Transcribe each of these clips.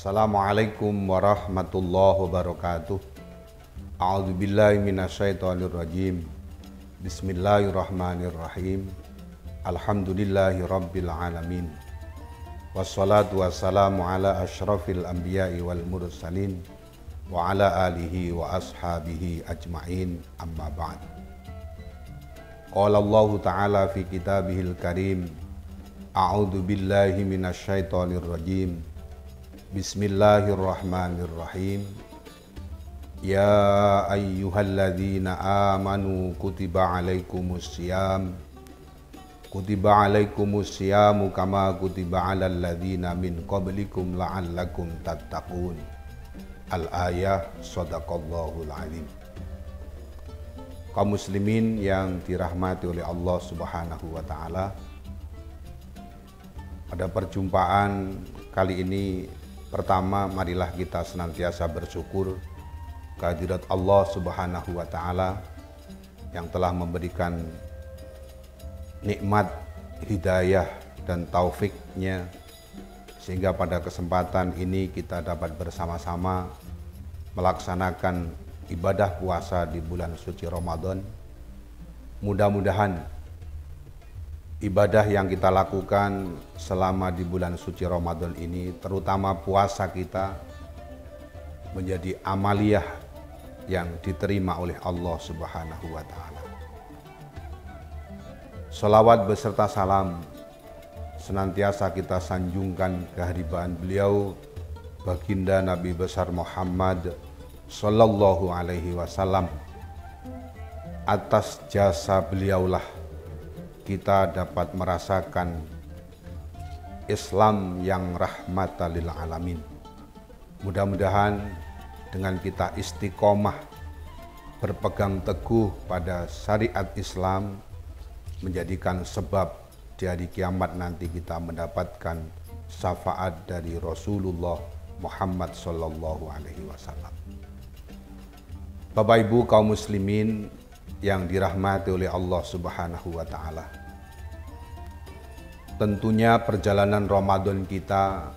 Assalamualaikum warahmatullahi wabarakatuh. A'udzubillahi minasyaitonirrajim. Bismillahirrahmanirrahim. Alhamdulillahi rabbil alamin. Wassalatu wassalamu ala asyrafil anbiya'i wal mursalin wa ala alihi wa ashabihi ajma'in, amma ba'd. Qala Allah ta'ala fi kitabihil karim. A'udzu billahi minasyaitonir rajim. Bismillahirrahmanirrahim. Ya ayyuhalladzina amanu kutiba alaikumussyam kama kutiba alal ladzina min qablikum la'allakum tattaqun. Al-ayah. Shadaqallahul alim. Kaum muslimin yang dirahmati oleh Allah Subhanahu wa taala, pada perjumpaan kali ini, pertama, marilah kita senantiasa bersyukur kehadirat Allah Subhanahu wa taala yang telah memberikan nikmat hidayah dan taufiknya, sehingga pada kesempatan ini kita dapat bersama-sama melaksanakan ibadah puasa di bulan suci Ramadan. Mudah-mudahan ibadah yang kita lakukan selama di bulan suci Ramadan ini, terutama puasa kita, menjadi amaliyah yang diterima oleh Allah Subhanahu wa taala. Sholawat beserta salam senantiasa kita sanjungkan kehadiran beliau, baginda Nabi besar Muhammad sallallahu alaihi wasallam. Atas jasa beliaulah kita dapat merasakan Islam yang rahmatan lil alamin. Mudah-mudahan dengan kita istiqomah berpegang teguh pada syariat Islam, menjadikan sebab di hari kiamat nanti kita mendapatkan syafaat dari Rasulullah Muhammad sallallahu alaihi wasallam. Bapak Ibu kaum muslimin yang dirahmati oleh Allah Subhanahu wa taala. Tentunya perjalanan Ramadan kita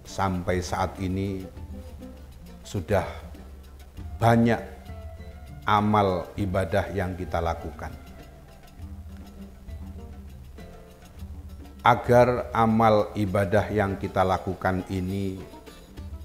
sampai saat ini sudah banyak amal ibadah yang kita lakukan. Agar amal ibadah yang kita lakukan ini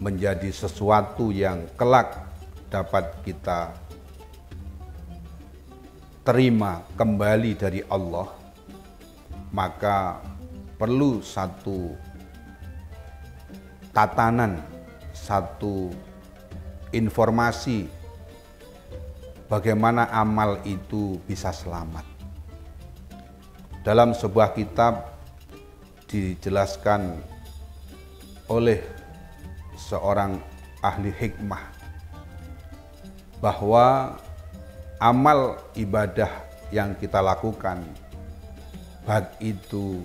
menjadi sesuatu yang kelak dapat kita terima kembali dari Allah, maka perlu satu tatanan, satu informasi bagaimana amal itu bisa selamat. Dalam sebuah kitab dijelaskan oleh seorang ahli hikmah bahwa amal ibadah yang kita lakukan, baik itu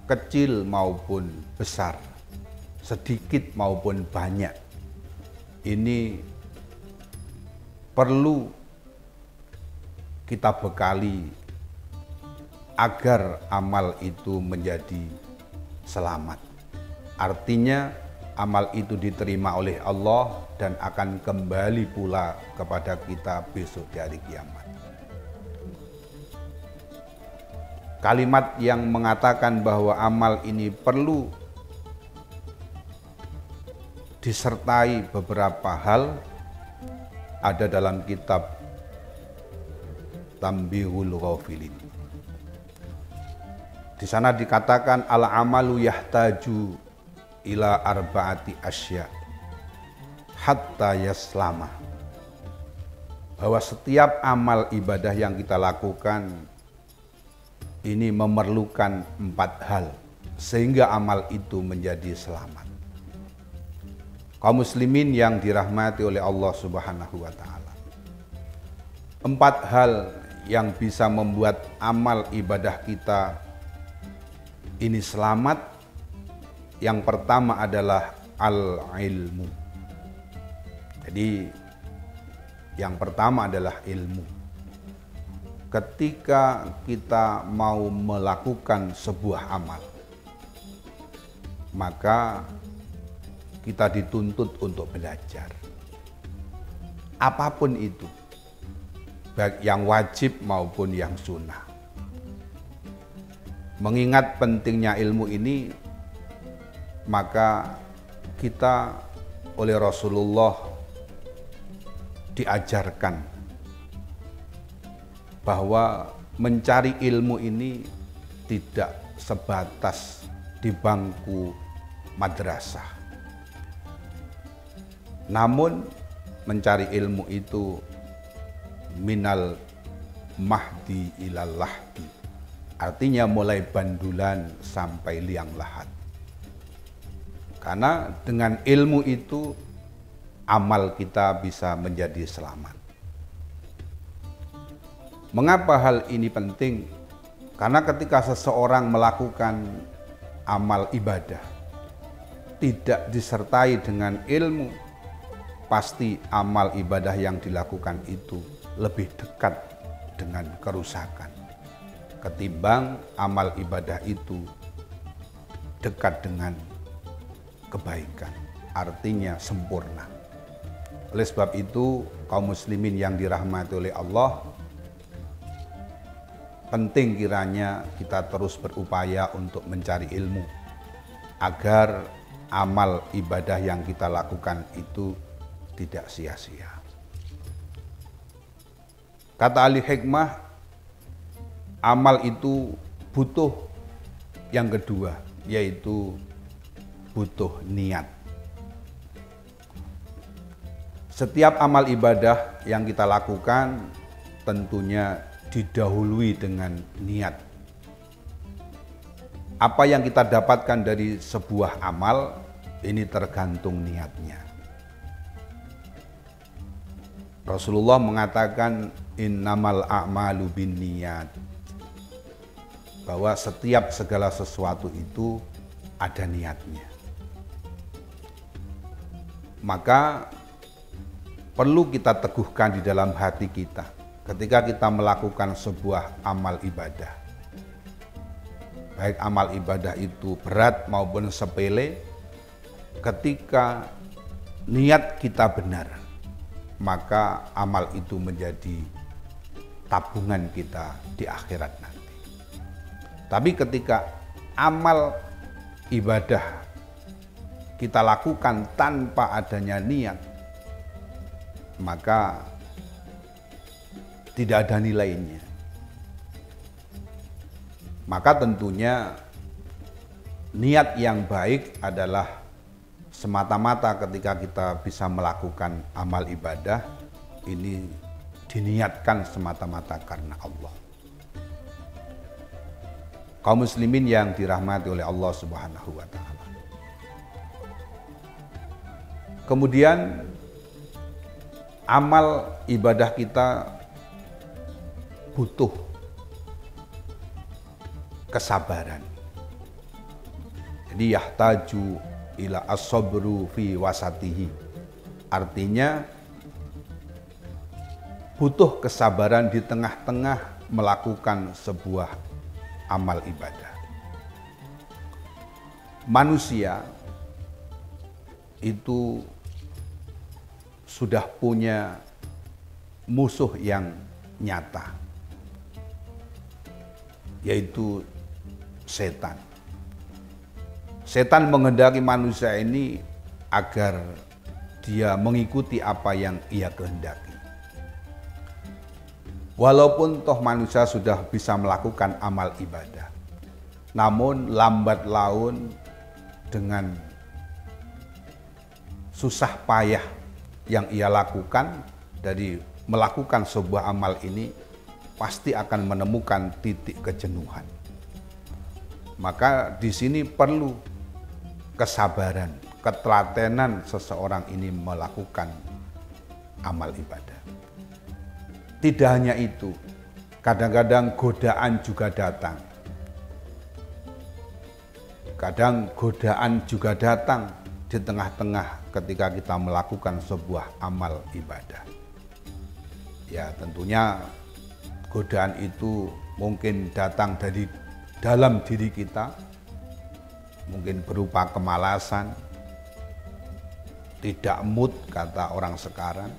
kecil maupun besar, sedikit maupun banyak, ini perlu kita bekali agar amal itu menjadi selamat. Artinya amal itu diterima oleh Allah dan akan kembali pula kepada kita besok di hari kiamat. Kalimat yang mengatakan bahwa amal ini perlu disertai beberapa hal ada dalam kitab Tambihul Ghafilin. Di sana dikatakan al-amalu yahtaju ila arba'ati asya hatta yaslama, bahwa setiap amal ibadah yang kita lakukan ini memerlukan 4 hal sehingga amal itu menjadi selamat. Kaum muslimin yang dirahmati oleh Allah Subhanahu wa taala, 4 hal yang bisa membuat amal ibadah kita ini selamat. Yang pertama adalah al-ilmu. Jadi yang pertama adalah ilmu. Ketika kita mau melakukan sebuah amal, maka kita dituntut untuk belajar. Apapun itu, baik yang wajib maupun yang sunnah. Mengingat pentingnya ilmu ini, maka kita oleh Rasulullah diajarkan bahwa mencari ilmu ini tidak sebatas di bangku madrasah. Namun mencari ilmu itu minal mahdi ilal lahdi. Artinya mulai bandulan sampai liang lahat. Karena dengan ilmu itu amal kita bisa menjadi selamat. Mengapa hal ini penting? Karena ketika seseorang melakukan amal ibadah tidak disertai dengan ilmu, pasti amal ibadah yang dilakukan itu lebih dekat dengan kerusakan ketimbang amal ibadah itu dekat dengan kebaikan, artinya sempurna. Oleh sebab itu, kaum muslimin yang dirahmati oleh Allah, penting kiranya kita terus berupaya untuk mencari ilmu agar amal ibadah yang kita lakukan itu tidak sia-sia. Kata ahli hikmah, amal itu butuh yang kedua, yaitu butuh niat. Setiap amal ibadah yang kita lakukan tentunya didahului dengan niat. Apa yang kita dapatkan dari sebuah amal ini tergantung niatnya. Rasulullah mengatakan innamal a'malu binniyat, bahwa setiap segala sesuatu itu ada niatnya. Maka perlu kita teguhkan di dalam hati kita ketika kita melakukan sebuah amal ibadah. Baik amal ibadah itu berat maupun sepele, ketika niat kita benar, maka amal itu menjadi tabungan kita di akhirat nanti. Tapi ketika amal ibadah kita lakukan tanpa adanya niat, maka tidak ada nilainya. Maka tentunya niat yang baik adalah semata-mata ketika kita bisa melakukan amal ibadah ini diniatkan semata-mata karena Allah. Kaum muslimin yang dirahmati oleh Allah Subhanahu wa taala. Kemudian amal ibadah kita butuh kesabaran. Jadi yahtaju ila as-sabru fi wasatihi. Artinya butuh kesabaran di tengah-tengah melakukan sebuah amal ibadah. Manusia itu sudah punya musuh yang nyata, yaitu setan. Setan menghendaki manusia ini agar dia mengikuti apa yang ia kehendaki. Walaupun toh manusia sudah bisa melakukan amal ibadah, namun lambat laun dengan susah payah yang ia lakukan dari melakukan sebuah amal ini pasti akan menemukan titik kejenuhan. Maka di sini perlu kesabaran, ketelatenan seseorang ini melakukan amal ibadah. Tidak hanya itu, kadang-kadang godaan juga datang. Kadang godaan juga datang di tengah-tengah ketika kita melakukan sebuah amal ibadah. Ya, tentunya godaan itu mungkin datang dari dalam diri kita, mungkin berupa kemalasan, tidak mood kata orang sekarang.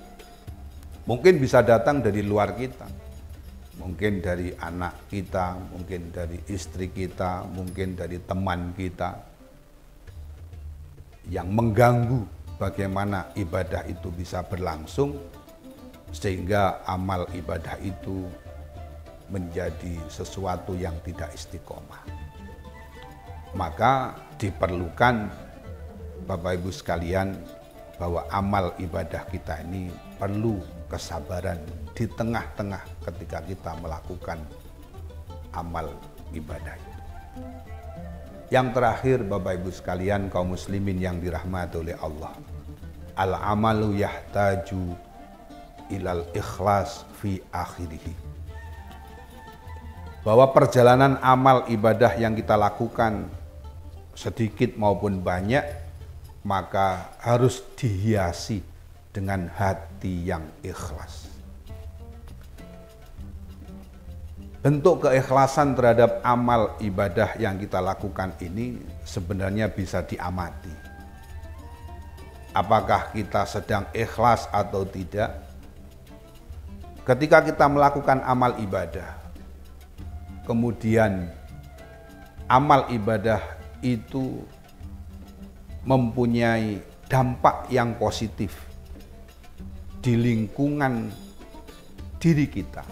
Mungkin bisa datang dari luar kita, mungkin dari anak kita, mungkin dari istri kita, mungkin dari teman kita, yang mengganggu bagaimana ibadah itu bisa berlangsung, sehingga amal ibadah itu menjadi sesuatu yang tidak istiqomah. Maka diperlukan, Bapak Ibu sekalian, bahwa amal ibadah kita ini perlu kesabaran di tengah-tengah ketika kita melakukan amal ibadah itu. Yang terakhir, Bapak Ibu sekalian, kaum muslimin yang dirahmati oleh Allah, al-amalu yahtaju ilal ikhlas fi akhirih. Bahwa perjalanan amal ibadah yang kita lakukan, sedikit maupun banyak, maka harus dihiasi dengan hati yang ikhlas. Bentuk keikhlasan terhadap amal ibadah yang kita lakukan ini sebenarnya bisa diamati. Apakah kita sedang ikhlas atau tidak? Ketika kita melakukan amal ibadah, kemudian amal ibadah itu mempunyai dampak yang positif di lingkungan diri kita,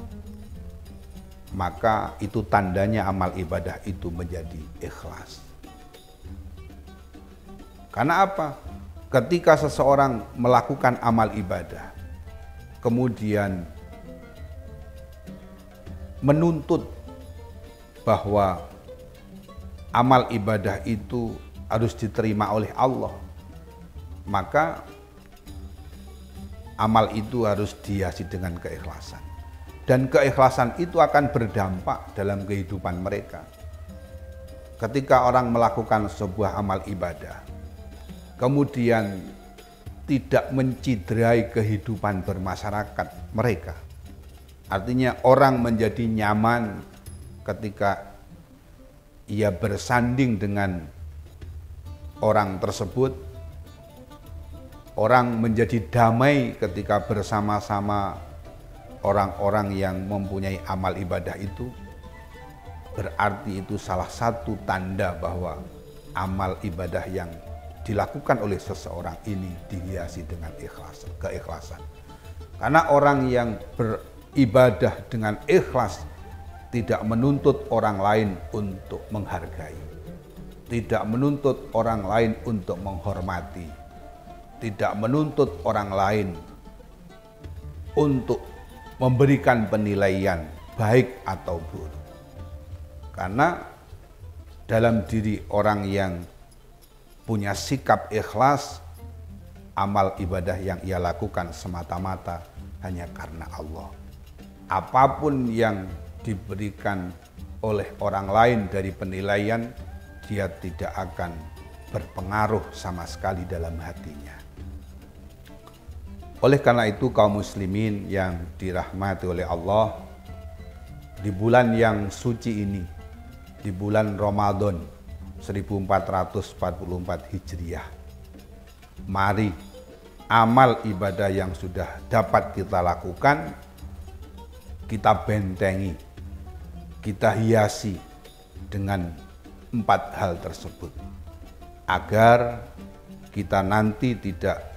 maka itu tandanya amal ibadah itu menjadi ikhlas. Karena apa? Ketika seseorang melakukan amal ibadah, kemudian menuntut bahwa amal ibadah itu harus diterima oleh Allah, maka amal itu harus dihiasi dengan keikhlasan. Dan keikhlasan itu akan berdampak dalam kehidupan mereka. Ketika orang melakukan sebuah amal ibadah, kemudian tidak menciderai kehidupan bermasyarakat mereka, artinya orang menjadi nyaman ketika ia bersanding dengan orang tersebut, orang menjadi damai ketika bersama-sama orang-orang yang mempunyai amal ibadah itu, berarti itu salah satu tanda bahwa amal ibadah yang dilakukan oleh seseorang ini dihiasi dengan keikhlasan. Karena orang yang beribadah dengan ikhlas tidak menuntut orang lain untuk menghargai, tidak menuntut orang lain untuk menghormati, tidak menuntut orang lain untuk memberikan penilaian baik atau buruk. Karena dalam diri orang yang punya sikap ikhlas, amal ibadah yang ia lakukan semata-mata hanya karena Allah. Apapun yang diberikan oleh orang lain dari penilaian, dia tidak akan berpengaruh sama sekali dalam hatinya. Oleh karena itu, kaum muslimin yang dirahmati oleh Allah, di bulan yang suci ini, di bulan Ramadan 1444 Hijriah, mari amal ibadah yang sudah dapat kita lakukan, kita bentengi, kita hiasi dengan 4 hal tersebut, agar kita nanti tidak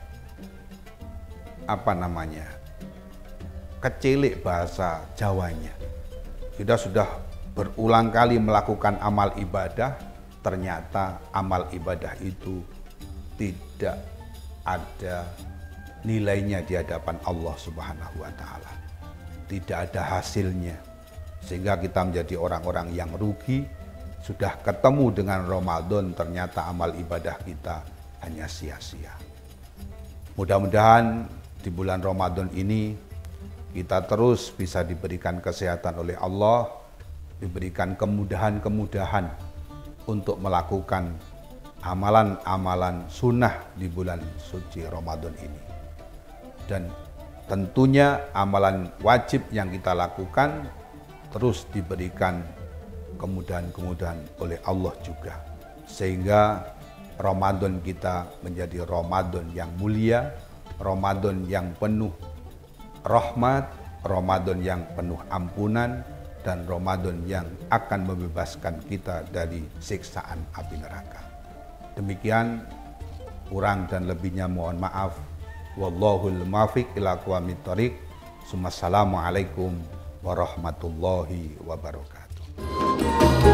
kecilik bahasa Jawanya. Kita sudah berulang kali melakukan amal ibadah, ternyata amal ibadah itu tidak ada nilainya di hadapan Allah Subhanahu wa Ta'ala, tidak ada hasilnya, sehingga kita menjadi orang-orang yang rugi. Sudah ketemu dengan Ramadan, ternyata amal ibadah kita hanya sia-sia. Mudah-mudahan di bulan Ramadan ini kita terus bisa diberikan kesehatan oleh Allah, diberikan kemudahan-kemudahan untuk melakukan amalan-amalan sunnah di bulan suci Ramadan ini. Dan tentunya amalan wajib yang kita lakukan terus diberikan kemudahan-kemudahan oleh Allah juga, sehingga Ramadan kita menjadi Ramadan yang mulia, Ramadan yang penuh rahmat, Ramadan yang penuh ampunan, dan Ramadan yang akan membebaskan kita dari siksaan api neraka. Demikian, kurang dan lebihnya mohon maaf. Wallahul muwaffiq ila aqwamit thoriq. Assalamualaikum warahmatullahi wabarakatuh.